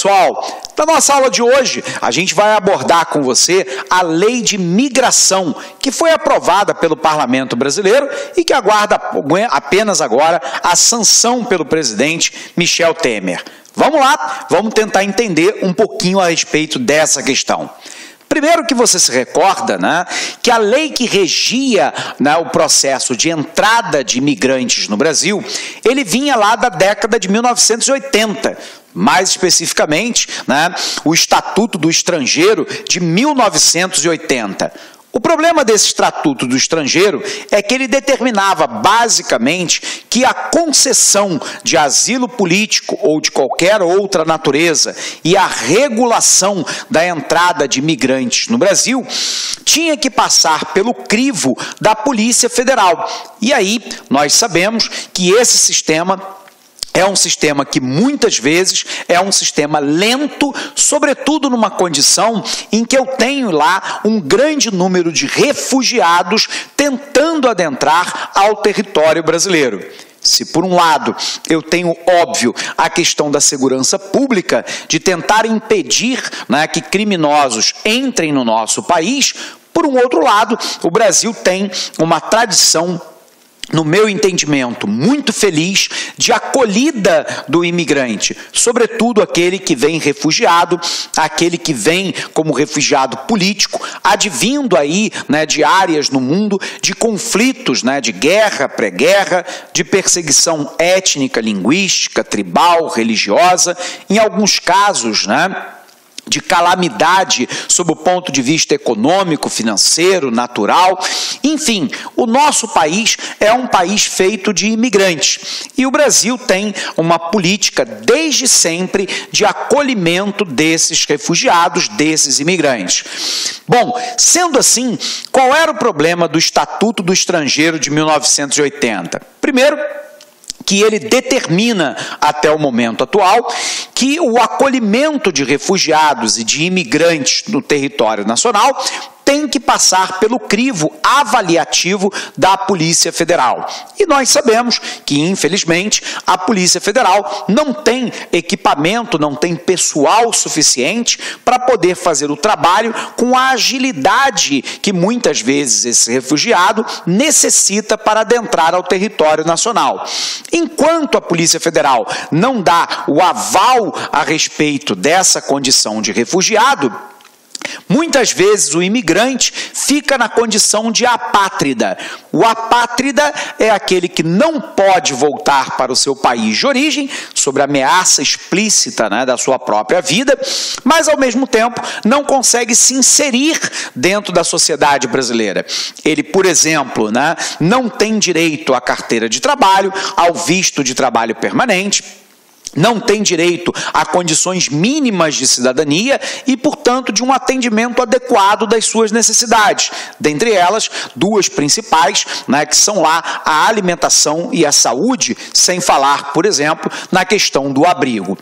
Pessoal, na nossa aula de hoje, a gente vai abordar com você a Lei de Migração, que foi aprovada pelo Parlamento Brasileiro e que aguarda apenas agora a sanção pelo presidente Michel Temer. Vamos lá, vamos tentar entender um pouquinho a respeito dessa questão. Primeiro que você se recorda, que a lei que regia o processo de entrada de imigrantes no Brasil, ele vinha lá da década de 1980, mais especificamente, o Estatuto do Estrangeiro de 1980. O problema desse Estatuto do Estrangeiro é que ele determinava, basicamente, que a concessão de asilo político ou de qualquer outra natureza e a regulação da entrada de imigrantes no Brasil tinha que passar pelo crivo da Polícia Federal. E aí, nós sabemos que esse sistema é um sistema que muitas vezes é um sistema lento, sobretudo numa condição em que eu tenho lá um grande número de refugiados tentando adentrar ao território brasileiro. Se por um lado eu tenho, óbvio, a questão da segurança pública, de tentar impedir que criminosos entrem no nosso país, por um outro lado, o Brasil tem uma tradição, no meu entendimento, muito feliz de acolhida do imigrante, sobretudo aquele que vem refugiado, aquele que vem como refugiado político, advindo aí de áreas no mundo de conflitos, de guerra, pré-guerra, de perseguição étnica, linguística, tribal, religiosa, em alguns casos, de calamidade sob o ponto de vista econômico, financeiro, natural. Enfim, o nosso país é um país feito de imigrantes. E o Brasil tem uma política desde sempre de acolhimento desses refugiados, desses imigrantes. Bom, sendo assim, qual era o problema do Estatuto do Estrangeiro de 1980? Primeiro, que ele determina, até o momento atual, que o acolhimento de refugiados e de imigrantes no território nacional tem que passar pelo crivo avaliativo da Polícia Federal. E nós sabemos que, infelizmente, a Polícia Federal não tem equipamento, não tem pessoal suficiente para poder fazer o trabalho com a agilidade que muitas vezes esse refugiado necessita para adentrar ao território nacional. Enquanto a Polícia Federal não dá o aval a respeito dessa condição de refugiado, muitas vezes o imigrante fica na condição de apátrida. O apátrida é aquele que não pode voltar para o seu país de origem, sob ameaça explícita da sua própria vida, mas ao mesmo tempo não consegue se inserir dentro da sociedade brasileira. Ele, por exemplo, não tem direito à carteira de trabalho, ao visto de trabalho permanente, não tem direito a condições mínimas de cidadania e, portanto, de um atendimento adequado das suas necessidades. Dentre elas, duas principais, que são lá a alimentação e a saúde, sem falar, por exemplo, na questão do abrigo.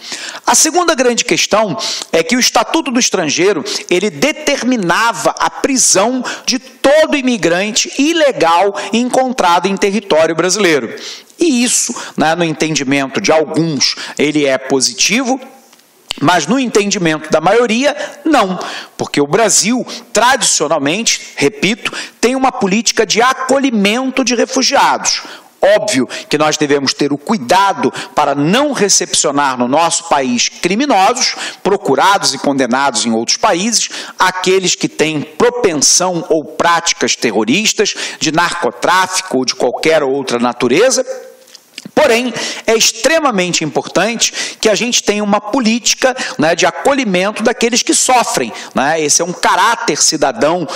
A segunda grande questão é que o Estatuto do Estrangeiro, ele determinava a prisão de todo imigrante ilegal encontrado em território brasileiro. E isso, no entendimento de alguns, ele é positivo, mas no entendimento da maioria, não. Porque o Brasil, tradicionalmente, repito, tem uma política de acolhimento de refugiados. Óbvio que nós devemos ter o cuidado para não recepcionar no nosso país criminosos, procurados e condenados em outros países, aqueles que têm propensão ou práticas terroristas, de narcotráfico ou de qualquer outra natureza. Porém, é extremamente importante que a gente tenha uma política de acolhimento daqueles que sofrem. Esse é um caráter cidadão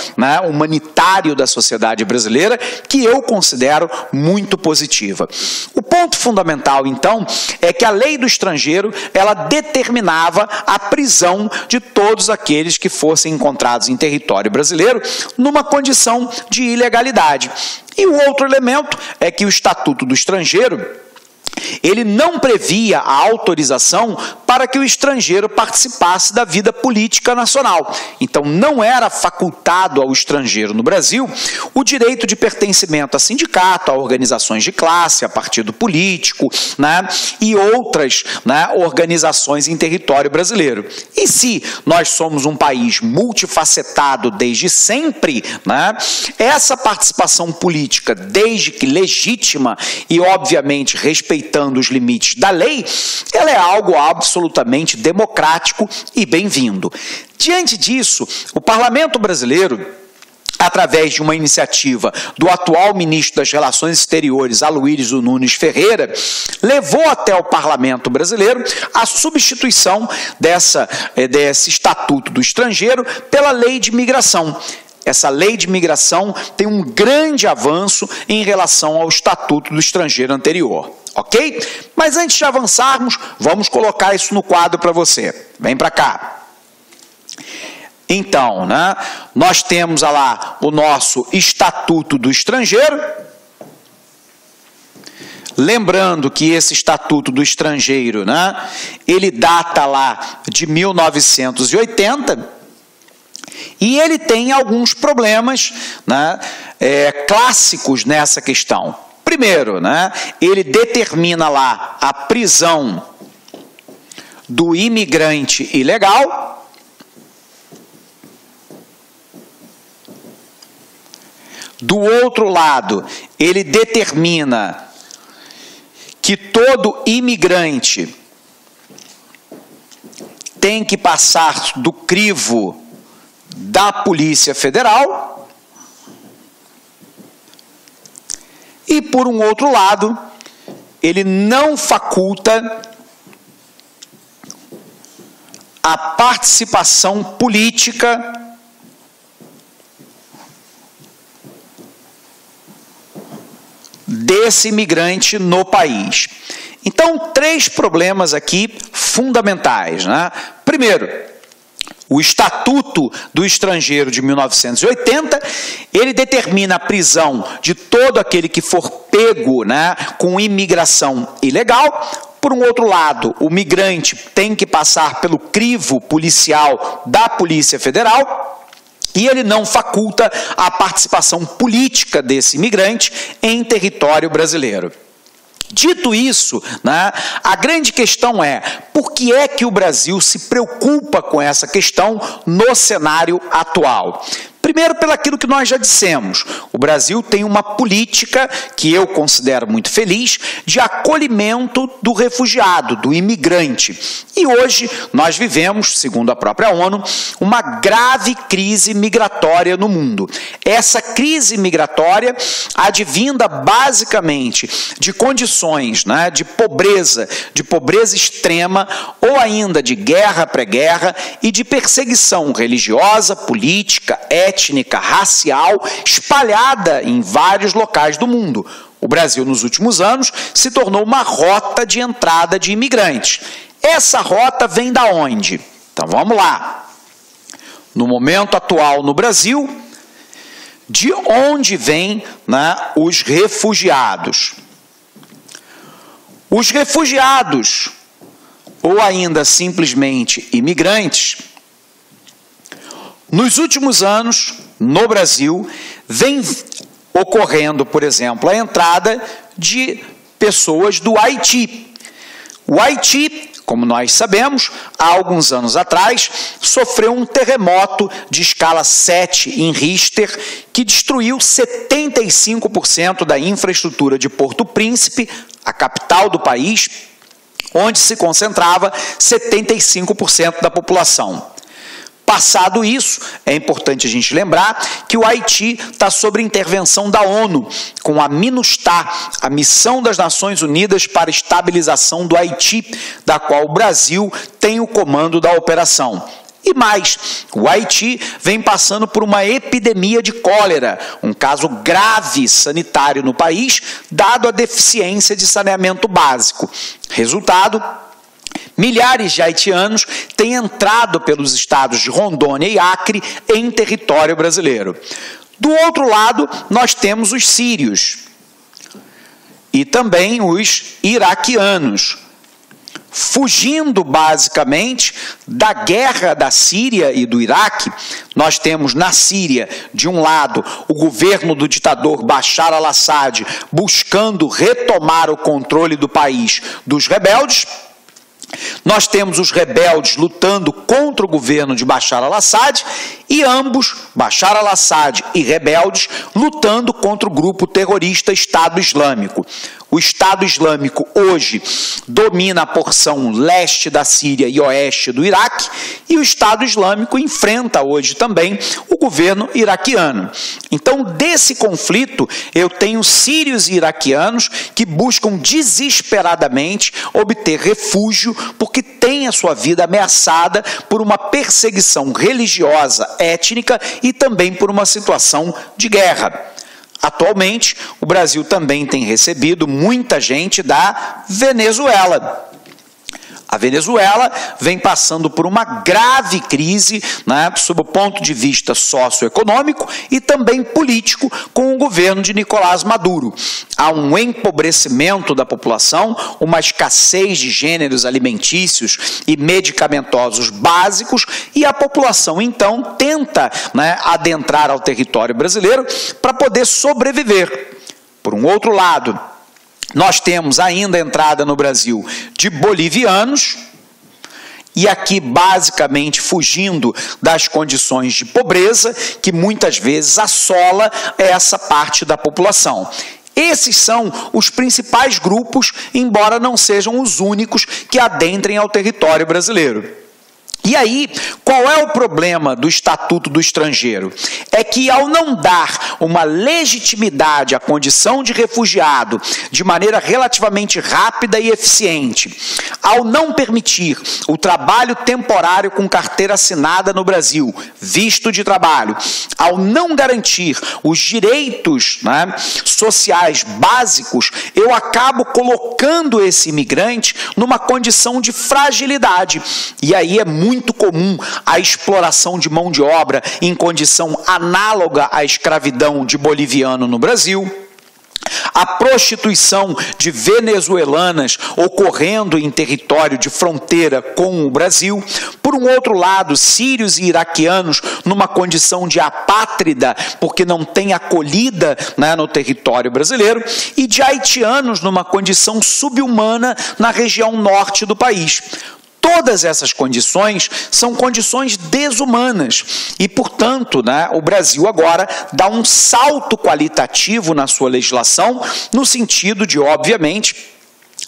humanitário da sociedade brasileira que eu considero muito positiva. O ponto fundamental, então, é que a lei do estrangeiro ela determinava a prisão de todos aqueles que fossem encontrados em território brasileiro numa condição de ilegalidade. E o outro elemento é que o Estatuto do Estrangeiro ele não previa a autorização para que o estrangeiro participasse da vida política nacional. Então, não era facultado ao estrangeiro no Brasil o direito de pertencimento a sindicato, a organizações de classe, a partido político, né, e outras, né, organizações em território brasileiro. E se nós somos um país multifacetado desde sempre, né, essa participação política, desde que legítima e, obviamente, respeitando os limites da lei, ela é algo absolutamente democrático e bem-vindo. Diante disso, o Parlamento brasileiro, através de uma iniciativa do atual ministro das Relações Exteriores, Aloysio Nunes Ferreira, levou até o Parlamento brasileiro a substituição desse Estatuto do Estrangeiro pela Lei de Migração. Essa lei de migração tem um grande avanço em relação ao Estatuto do Estrangeiro anterior, ok? Mas antes de avançarmos, vamos colocar isso no quadro para você. Vem para cá. Então, né, nós temos lá o nosso Estatuto do Estrangeiro. Lembrando que esse Estatuto do Estrangeiro, né, ele data lá de 1980, e ele tem alguns problemas, né, clássicos nessa questão. Primeiro, né, ele determina lá a prisão do imigrante ilegal. Do outro lado, ele determina que todo imigrante tem que passar do crivo da Polícia Federal. E, por um outro lado, ele não faculta a participação política desse imigrante no país. Então, três problemas aqui fundamentais, né? Primeiro, o Estatuto do Estrangeiro de 1980, ele determina a prisão de todo aquele que for pego, né, com imigração ilegal. Por um outro lado, o migrante tem que passar pelo crivo policial da Polícia Federal. E ele não faculta a participação política desse imigrante em território brasileiro. Dito isso, né, a grande questão é, por que é que o Brasil se preocupa com essa questão no cenário atual? Primeiro, pelo aquilo que nós já dissemos, o Brasil tem uma política, que eu considero muito feliz, de acolhimento do refugiado, do imigrante. E hoje nós vivemos, segundo a própria ONU, uma grave crise migratória no mundo. Essa crise migratória advinda basicamente de condições, né, de pobreza extrema, ou ainda de guerra pré-guerra e de perseguição religiosa, política, étnica, racial, espalhada em vários locais do mundo. O Brasil, nos últimos anos, se tornou uma rota de entrada de imigrantes. Essa rota vem da onde? Então, vamos lá. No momento atual no Brasil, de onde vêm, né, os refugiados? Os refugiados, ou ainda simplesmente imigrantes, nos últimos anos, no Brasil, vem ocorrendo, por exemplo, a entrada de pessoas do Haiti. O Haiti, como nós sabemos, há alguns anos atrás, sofreu um terremoto de escala 7 em Richter, que destruiu 75% da infraestrutura de Porto Príncipe, a capital do país, onde se concentrava 75% da população. Passado isso, é importante a gente lembrar que o Haiti está sob intervenção da ONU, com a MINUSTAH, a Missão das Nações Unidas para a Estabilização do Haiti, da qual o Brasil tem o comando da operação. E mais, o Haiti vem passando por uma epidemia de cólera, um caso grave sanitário no país, dado a deficiência de saneamento básico. Resultado: milhares de haitianos têm entrado pelos estados de Rondônia e Acre em território brasileiro. Do outro lado, nós temos os sírios. e também os iraquianos. Fugindo basicamente da guerra da Síria e do Iraque, nós temos na Síria, de um lado, o governo do ditador Bashar al-Assad buscando retomar o controle do país dos rebeldes. Nós temos os rebeldes lutando contra o governo de Bashar al-Assad e ambos, Bashar al-Assad e rebeldes, lutando contra o grupo terrorista Estado Islâmico. O Estado Islâmico hoje domina a porção leste da Síria e oeste do Iraque, e o Estado Islâmico enfrenta hoje também o governo iraquiano. Então, desse conflito, eu tenho sírios e iraquianos que buscam desesperadamente obter refúgio porque têm a sua vida ameaçada por uma perseguição religiosa, étnica e também por uma situação de guerra. Atualmente, o Brasil também tem recebido muita gente da Venezuela. A Venezuela vem passando por uma grave crise, né, sob o ponto de vista socioeconômico e também político com o governo de Nicolás Maduro. Há um empobrecimento da população, uma escassez de gêneros alimentícios e medicamentosos básicos, e a população então tenta, né, adentrar ao território brasileiro para poder sobreviver. Por um outro lado, nós temos ainda a entrada no Brasil de bolivianos, e aqui basicamente fugindo das condições de pobreza que muitas vezes assola essa parte da população. Esses são os principais grupos, embora não sejam os únicos que adentrem ao território brasileiro. E aí, qual é o problema do Estatuto do Estrangeiro? É que ao não dar uma legitimidade à condição de refugiado de maneira relativamente rápida e eficiente, ao não permitir o trabalho temporário com carteira assinada no Brasil, visto de trabalho, ao não garantir os direitos, né, sociais básicos, eu acabo colocando esse imigrante numa condição de fragilidade. E aí é muito comum a exploração de mão de obra em condição análoga à escravidão de boliviano no Brasil, a prostituição de venezuelanas ocorrendo em território de fronteira com o Brasil. Por um outro lado, sírios e iraquianos numa condição de apátrida, porque não tem acolhida, né, no território brasileiro, e de haitianos numa condição subhumana na região norte do país. Todas essas condições são condições desumanas e, portanto, né, o Brasil agora dá um salto qualitativo na sua legislação, no sentido de, obviamente,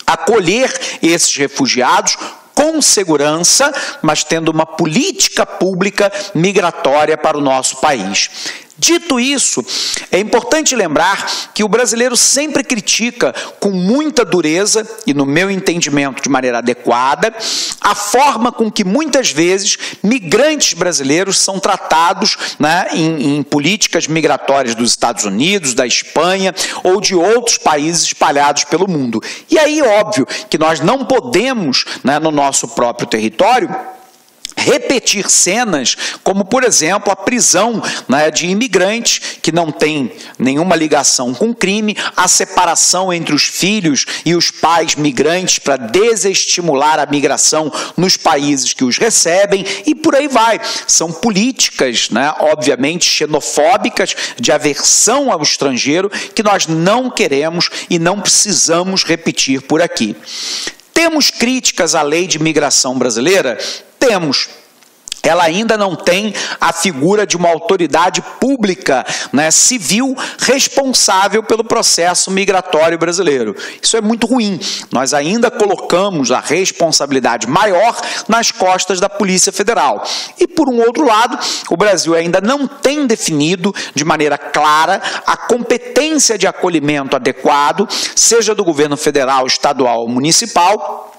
acolher esses refugiados com segurança, mas tendo uma política pública migratória para o nosso país. Dito isso, é importante lembrar que o brasileiro sempre critica com muita dureza, e no meu entendimento de maneira adequada, a forma com que muitas vezes migrantes brasileiros são tratados, né, em políticas migratórias dos Estados Unidos, da Espanha ou de outros países espalhados pelo mundo. E aí, óbvio, que nós não podemos, né, no nosso próprio território, repetir cenas como, por exemplo, a prisão, né, de imigrantes que não têm nenhuma ligação com crime, a separação entre os filhos e os pais migrantes para desestimular a migração nos países que os recebem, e por aí vai. São políticas, né, obviamente xenofóbicas, de aversão ao estrangeiro, que nós não queremos e não precisamos repetir por aqui. Temos críticas à lei de imigração brasileira? Temos. Ela ainda não tem a figura de uma autoridade pública, né, civil, responsável pelo processo migratório brasileiro. Isso é muito ruim. Nós ainda colocamos a responsabilidade maior nas costas da Polícia Federal. E, por um outro lado, o Brasil ainda não tem definido de maneira clara a competência de acolhimento adequado, seja do governo federal, estadual ou municipal,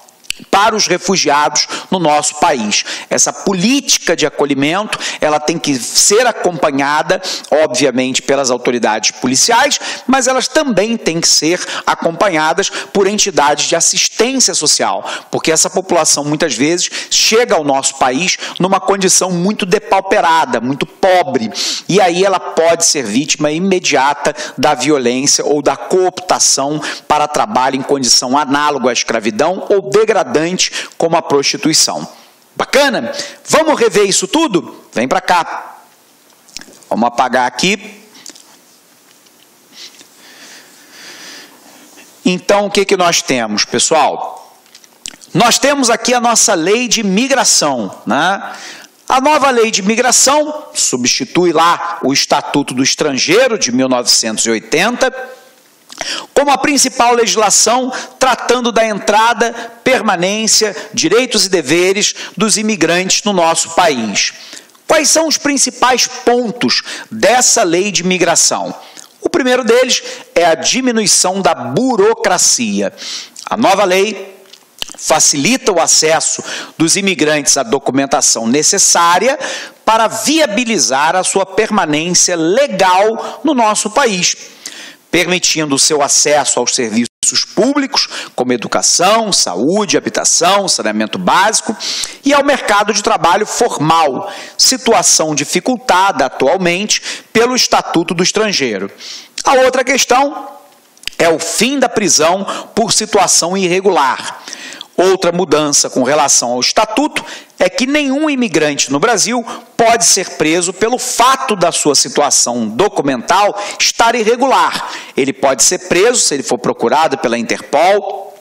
para os refugiados no nosso país. Essa política de acolhimento, ela tem que ser acompanhada, obviamente, pelas autoridades policiais, mas elas também têm que ser acompanhadas por entidades de assistência social, porque essa população muitas vezes chega ao nosso país numa condição muito depauperada, muito pobre, e aí ela pode ser vítima imediata da violência ou da cooptação para trabalho em condição análoga à escravidão ou degradante como a prostituição. Bacana? Vamos rever isso tudo? Vem para cá. Vamos apagar aqui. Então, o que nós temos, pessoal? Nós temos aqui a nossa lei de migração, né? A nova lei de migração substitui lá o Estatuto do Estrangeiro de 1980, como a principal legislação tratando da entrada, permanência, direitos e deveres dos imigrantes no nosso país. Quais são os principais pontos dessa lei de migração? O primeiro deles é a diminuição da burocracia. A nova lei facilita o acesso dos imigrantes à documentação necessária para viabilizar a sua permanência legal no nosso país, permitindo o seu acesso aos serviços públicos, como educação, saúde, habitação, saneamento básico, e ao mercado de trabalho formal, situação dificultada atualmente pelo Estatuto do Estrangeiro. A outra questão é o fim da prisão por situação irregular. Outra mudança com relação ao Estatuto é que nenhum imigrante no Brasil pode ser preso pelo fato da sua situação documental estar irregular. Ele pode ser preso se ele for procurado pela Interpol,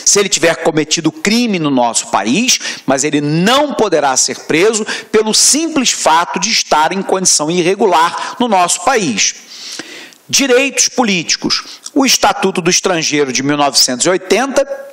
se ele tiver cometido crime no nosso país, mas ele não poderá ser preso pelo simples fato de estar em condição irregular no nosso país. Direitos políticos. O Estatuto do Estrangeiro de 1980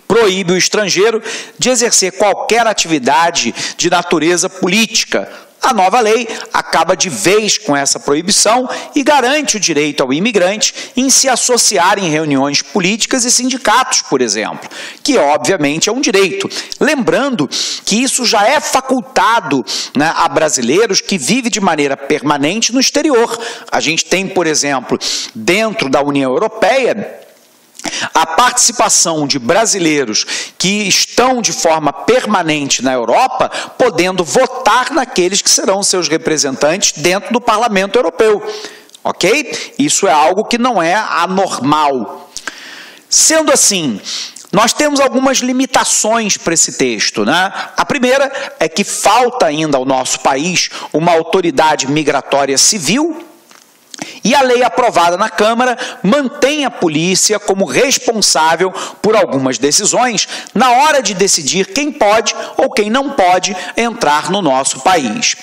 proíbe o estrangeiro de exercer qualquer atividade de natureza política. A nova lei acaba de vez com essa proibição e garante o direito ao imigrante em se associar em reuniões políticas e sindicatos, por exemplo, que obviamente é um direito. Lembrando que isso já é facultado, né, a brasileiros que vivem de maneira permanente no exterior. A gente tem, por exemplo, dentro da União Europeia, a participação de brasileiros que estão de forma permanente na Europa, podendo votar naqueles que serão seus representantes dentro do Parlamento Europeu. Ok? Isso é algo que não é anormal. Sendo assim, nós temos algumas limitações para esse texto, né? A primeira é que falta ainda ao nosso país uma autoridade migratória civil. E a lei aprovada na Câmara mantém a polícia como responsável por algumas decisões na hora de decidir quem pode ou quem não pode entrar no nosso país.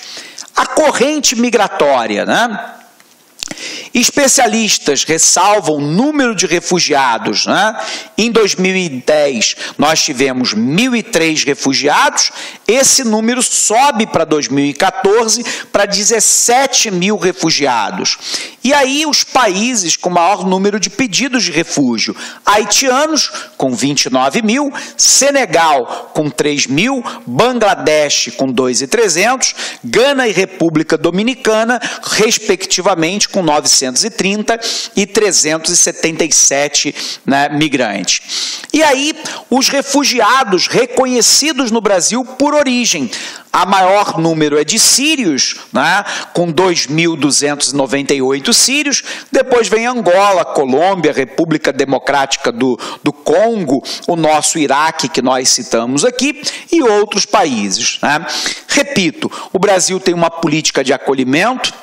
A corrente migratória, né? Especialistas ressalvam o número de refugiados, né? Em 2010, nós tivemos 1.003 refugiados, esse número sobe para 2014 para 17 mil refugiados. E aí os países com maior número de pedidos de refúgio: haitianos com 29 mil, Senegal com 3 mil, Bangladesh com 2.300, Gana e República Dominicana, respectivamente, com 930 e 377, né, migrantes. E aí, os refugiados reconhecidos no Brasil por origem. A maior número é de sírios, né, com 2.298 sírios, depois vem Angola, Colômbia, República Democrática do Congo, o nosso Iraque, que nós citamos aqui, e outros países, né? Repito, o Brasil tem uma política de acolhimento,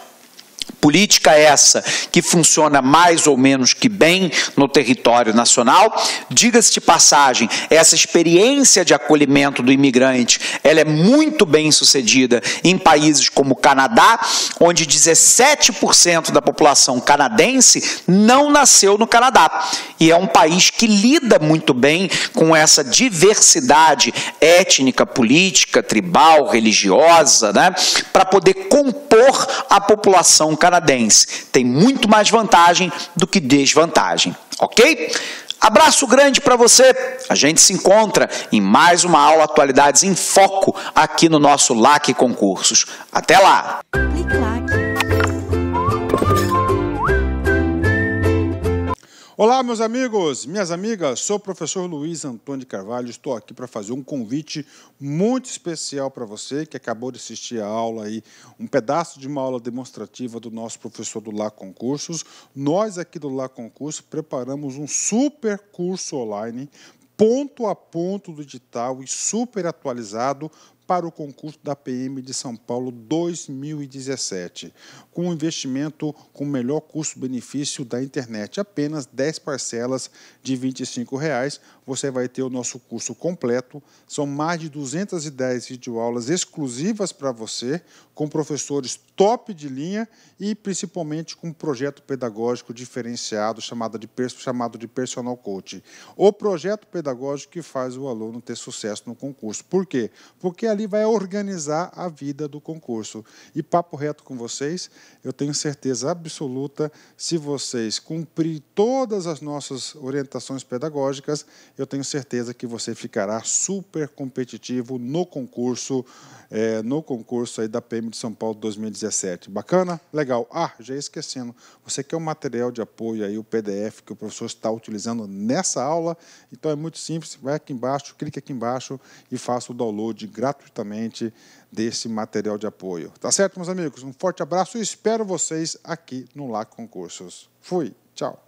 política essa que funciona mais ou menos que bem no território nacional. Diga-se de passagem, essa experiência de acolhimento do imigrante, ela é muito bem sucedida em países como o Canadá, onde 17% da população canadense não nasceu no Canadá. E é um país que lida muito bem com essa diversidade étnica, política, tribal, religiosa, né, para poder compor a população canadense. Tem muito mais vantagem do que desvantagem, ok? Abraço grande para você. A gente se encontra em mais uma aula Atualidades em Foco aqui no nosso LAC Concursos. Até lá! Olá, meus amigos, minhas amigas, sou o professor Luiz Antônio de Carvalho, estou aqui para fazer um convite muito especial para você que acabou de assistir a aula aí, um pedaço de uma aula demonstrativa do nosso professor do LAC Concursos. Nós aqui do LAC Concursos preparamos um super curso online, ponto a ponto digital e super atualizado para o concurso da PM de São Paulo 2017, com um investimento com o melhor custo-benefício da internet, apenas 10 parcelas de R$ 25,00, você vai ter o nosso curso completo, são mais de 210 videoaulas exclusivas para você, com professores top de linha e principalmente com um projeto pedagógico diferenciado chamado de Personal Coach. O projeto pedagógico que faz o aluno ter sucesso no concurso. Por quê? Porque ali vai organizar a vida do concurso. E papo reto com vocês, eu tenho certeza absoluta, se vocês cumprirem todas as nossas orientações pedagógicas, eu tenho certeza que você ficará super competitivo no concurso aí da PM de São Paulo 2017. Bacana? Legal. Ah, já ia esquecendo, você quer um material de apoio aí, o PDF que o professor está utilizando nessa aula, então é muito simples, vai aqui embaixo, clique aqui embaixo e faça o download gratuitamente desse material de apoio. Tá certo, meus amigos? Um forte abraço e espero vocês aqui no LAC Concursos. Fui, tchau.